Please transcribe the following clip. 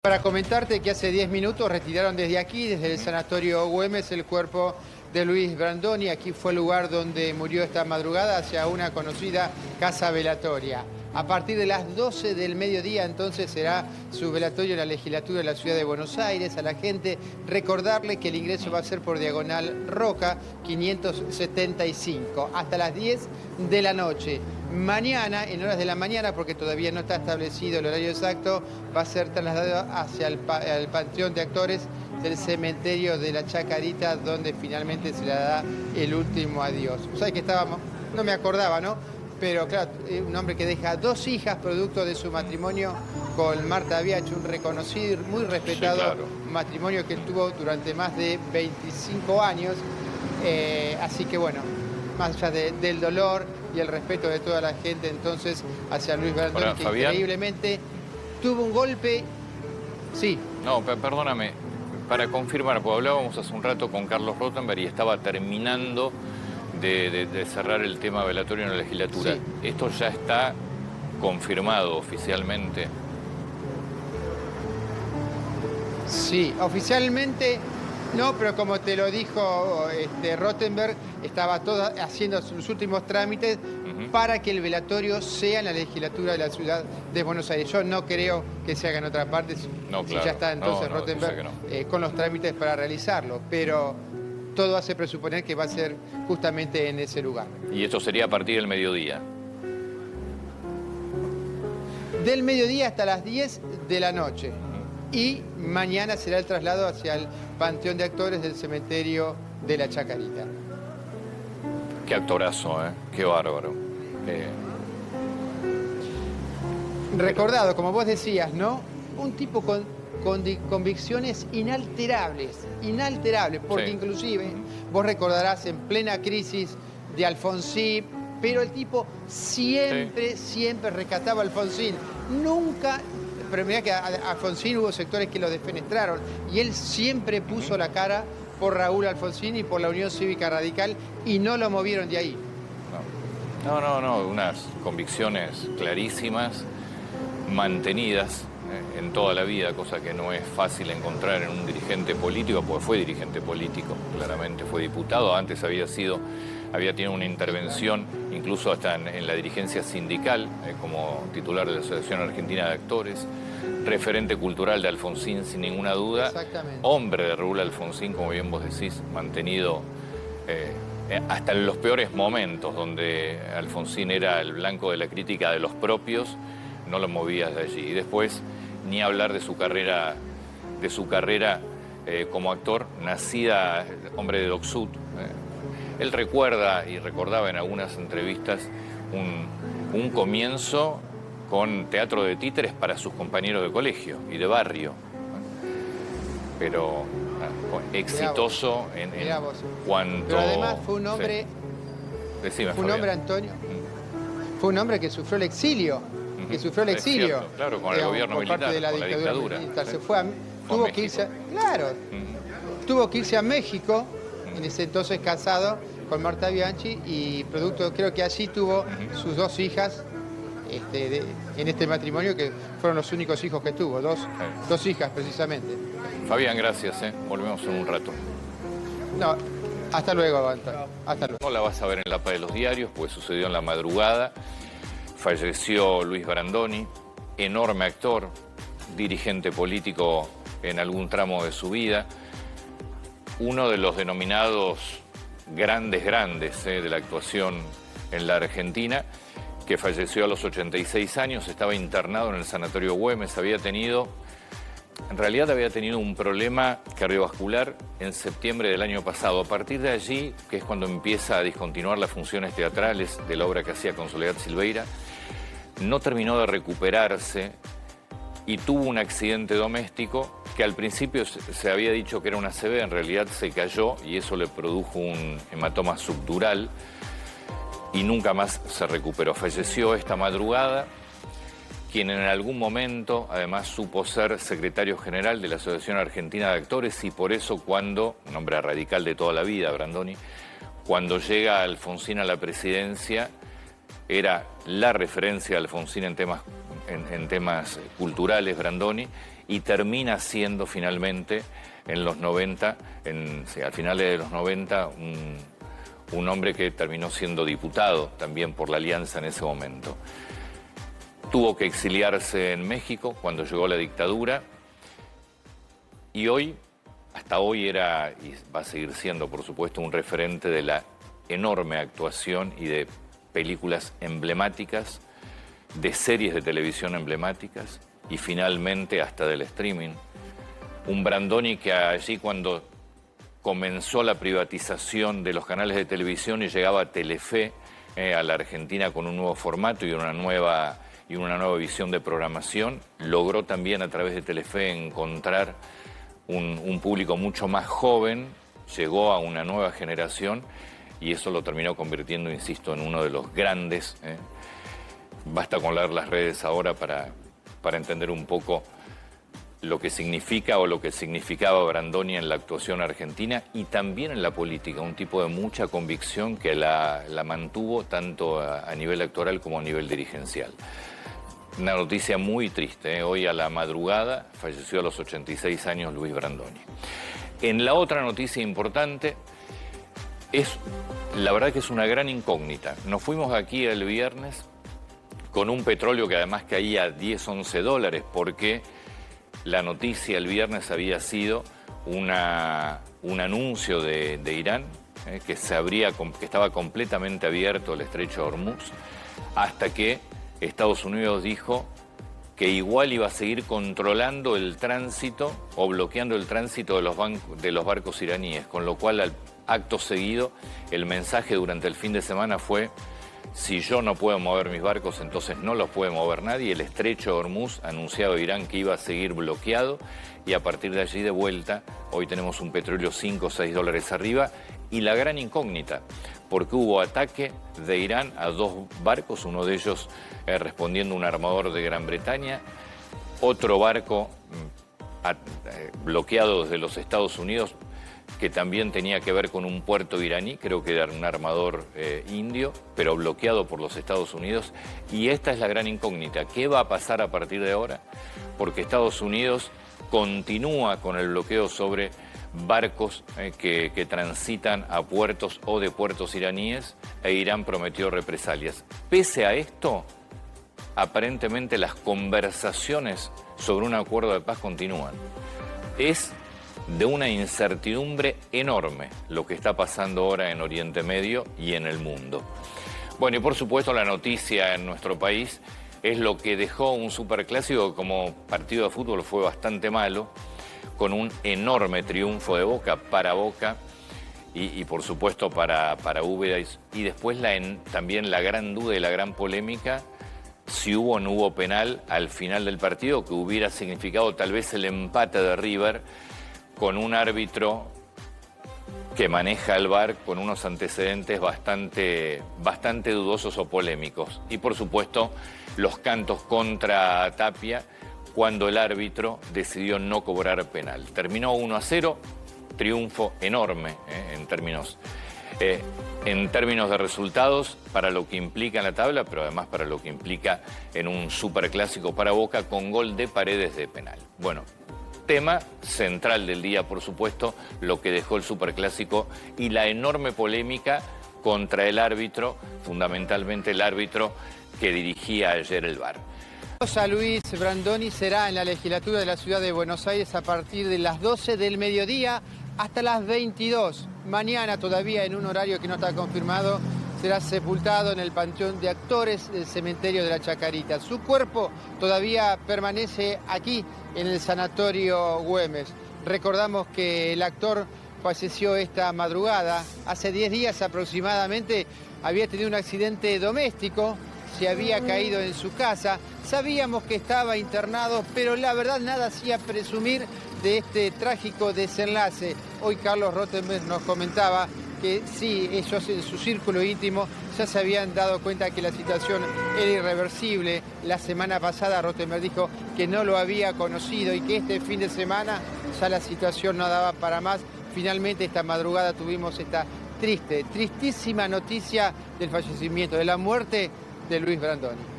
Para comentarte que hace 10 minutos retiraron desde aquí, desde el Sanatorio Güemes, el cuerpo de Luis Brandoni. Aquí fue el lugar donde murió esta madrugada, hacia una conocida casa velatoria. A partir de las 12 del mediodía, entonces, será su velatorio en la legislatura de la Ciudad de Buenos Aires. A la gente recordarle que el ingreso va a ser por Diagonal Roca, 575, hasta las 10 de la noche. Mañana, en horas de la mañana, porque todavía no está establecido el horario exacto, va a ser trasladado hacia el Panteón de Actores del cementerio de la Chacarita, donde finalmente se le da el último adiós. ¿Sabes que estábamos? No me acordaba, ¿no? Pero claro, un hombre que deja 2 hijas producto de su matrimonio con Marta Biagi, un reconocido, muy respetado, sí, claro, matrimonio que él tuvo durante más de 25 años. Así que bueno, más allá del dolor y el respeto de toda la gente entonces hacia Luis Brandoni, que Fabián, increíblemente tuvo un golpe. Sí. No, perdóname, para confirmar, porque hablábamos hace un rato con Carlos Rottenberg y estaba terminando de cerrar el tema velatorio en la legislatura. Sí. ¿Esto ya está confirmado oficialmente? Sí, oficialmente no, pero como te lo dijo Rottenberg, estaba todo haciendo sus últimos trámites para que el velatorio sea en la legislatura de la Ciudad de Buenos Aires. Yo no creo que se haga en otra parte, no, si claro, ya está entonces Rottenberg con los trámites para realizarlo, pero todo hace presuponer que va a ser justamente en ese lugar. ¿Y esto sería a partir del mediodía? Del mediodía hasta las 10 de la noche. Y mañana será el traslado hacia el Panteón de Actores del cementerio de la Chacarita. Qué actorazo, ¿eh? Qué bárbaro. Recordado, como vos decías, ¿no? Un tipo con convicciones inalterables, porque sí, inclusive vos recordarás en plena crisis de Alfonsín, pero el tipo siempre rescataba a Alfonsín. Nunca, pero mirá que a Alfonsín hubo sectores que lo defenestraron y él siempre puso la cara por Raúl Alfonsín y por la Unión Cívica Radical y no lo movieron de ahí. No, unas convicciones clarísimas, mantenidas en toda la vida, cosa que no es fácil encontrar en un dirigente político, porque fue dirigente político, claramente fue diputado, antes había tenido una intervención incluso hasta en la dirigencia sindical, como titular de la Asociación Argentina de Actores, referente cultural de Alfonsín sin ninguna duda, hombre de Raúl Alfonsín, como bien vos decís, mantenido hasta en los peores momentos donde Alfonsín era el blanco de la crítica de los propios, no lo movías de allí. Y después, ni hablar de su carrera como actor, nacida hombre de Doc Sud. Él recuerda y recordaba en algunas entrevistas un comienzo con teatro de títeres para sus compañeros de colegio y de barrio. Pero exitoso en cuanto... Pero además fue un hombre... Sí. Decime, fue un hombre, Antonio, fue un hombre que sufrió el exilio. Que sufrió el exilio. Cierto, claro, con el gobierno militar, por parte de la dictadura militar. Se fue tuvo que irse, tuvo que irse a México, en ese entonces casado con Marta Biagi, y producto, creo que allí tuvo sus 2 hijas en este matrimonio, que fueron los únicos hijos que tuvo, dos hijas precisamente. Fabián, gracias, volvemos en un rato. No, hasta luego, Antonio. Hasta luego. No la vas a ver en la paz de los diarios, pues sucedió en la madrugada. Falleció Luis Brandoni, enorme actor, dirigente político en algún tramo de su vida, uno de los denominados grandes de la actuación en la Argentina, que falleció a los 86 años, estaba internado en el Sanatorio Güemes, en realidad había tenido un problema cardiovascular en septiembre del año pasado. A partir de allí, que es cuando empieza a discontinuar las funciones teatrales de la obra que hacía con Soledad Silveira, no terminó de recuperarse y tuvo un accidente doméstico que al principio se había dicho que era una ACV, en realidad se cayó y eso le produjo un hematoma subdural y nunca más se recuperó. Falleció esta madrugada, quien en algún momento además supo ser secretario general de la Asociación Argentina de Actores y por eso un hombre radical de toda la vida, Brandoni, cuando llega Alfonsín a la presidencia, era la referencia de Alfonsín en temas culturales, Brandoni, y termina siendo finalmente en los 90, al final de los 90, un hombre que terminó siendo diputado también por la Alianza en ese momento. Tuvo que exiliarse en México cuando llegó la dictadura y hoy, hasta hoy era, y va a seguir siendo por supuesto, un referente de la enorme actuación y de películas emblemáticas, de series de televisión emblemáticas y finalmente hasta del streaming. Un Brandoni que allí cuando comenzó la privatización de los canales de televisión y llegaba a Telefe a la Argentina con un nuevo formato y una nueva visión de programación, logró también a través de Telefe encontrar un público mucho más joven, llegó a una nueva generación y eso lo terminó convirtiendo, insisto, en uno de los grandes. Basta con leer las redes ahora para entender un poco lo que significa o lo que significaba Brandoni en la actuación argentina y también en la política, un tipo de mucha convicción que la mantuvo tanto a nivel actoral como a nivel dirigencial. Una noticia muy triste, hoy a la madrugada falleció a los 86 años Luis Brandoni. En la otra noticia importante, la verdad que es una gran incógnita. Nos fuimos aquí el viernes con un petróleo que además caía a 10, 11 dólares, porque la noticia el viernes había sido un anuncio de Irán, que estaba completamente abierto el estrecho de Hormuz, hasta que Estados Unidos dijo que igual iba a seguir controlando el tránsito o bloqueando el tránsito de los barcos iraníes, con lo cual acto seguido el mensaje durante el fin de semana fue: si yo no puedo mover mis barcos, entonces no los puede mover nadie. El estrecho de Hormuz anunciado Irán que iba a seguir bloqueado y a partir de allí de vuelta, hoy tenemos un petróleo 5 o 6 dólares arriba y la gran incógnita, porque hubo ataque de Irán a 2 barcos, uno de ellos respondiendo a un armador de Gran Bretaña, otro barco bloqueado desde los Estados Unidos, que también tenía que ver con un puerto iraní, creo que era un armador indio, pero bloqueado por los Estados Unidos. Y esta es la gran incógnita. ¿Qué va a pasar a partir de ahora? Porque Estados Unidos continúa con el bloqueo sobre barcos que transitan a puertos o de puertos iraníes, e Irán prometió represalias. Pese a esto, aparentemente las conversaciones sobre un acuerdo de paz continúan. Es de una incertidumbre enorme lo que está pasando ahora en Oriente Medio y en el mundo. Bueno, y por supuesto la noticia en nuestro país es lo que dejó un superclásico que como partido de fútbol fue bastante malo, con un enorme triunfo de Boca para Boca y por supuesto para Úbeda, y después también la gran duda y la gran polémica si hubo o no hubo penal al final del partido, que hubiera significado tal vez el empate de River, con un árbitro que maneja el VAR con unos antecedentes bastante dudosos o polémicos. Y por supuesto los cantos contra Tapia cuando el árbitro decidió no cobrar penal. Terminó 1-0, triunfo enorme en términos de resultados para lo que implica en la tabla, pero además para lo que implica en un superclásico para Boca con gol de Paredes de penal. Bueno, tema central del día, por supuesto, lo que dejó el superclásico y la enorme polémica contra el árbitro, fundamentalmente el árbitro que dirigía ayer el VAR. José Luis Brandoni será en la legislatura de la ciudad de Buenos Aires a partir de las 12 del mediodía hasta las 22. Mañana, todavía en un horario que no está confirmado, será sepultado en el Panteón de Actores del cementerio de la Chacarita. Su cuerpo todavía permanece aquí en el Sanatorio Güemes. Recordamos que el actor falleció esta madrugada. Hace 10 días aproximadamente había tenido un accidente doméstico, se había caído en su casa. Sabíamos que estaba internado, pero la verdad nada hacía presumir de este trágico desenlace. Hoy Carlos Rottenberg nos comentaba que sí, ellos en su círculo íntimo ya se habían dado cuenta que la situación era irreversible. La semana pasada Rottenberg dijo que no lo había conocido y que este fin de semana ya la situación no daba para más. Finalmente esta madrugada tuvimos esta tristísima noticia del fallecimiento, de la muerte de Luis Brandoni.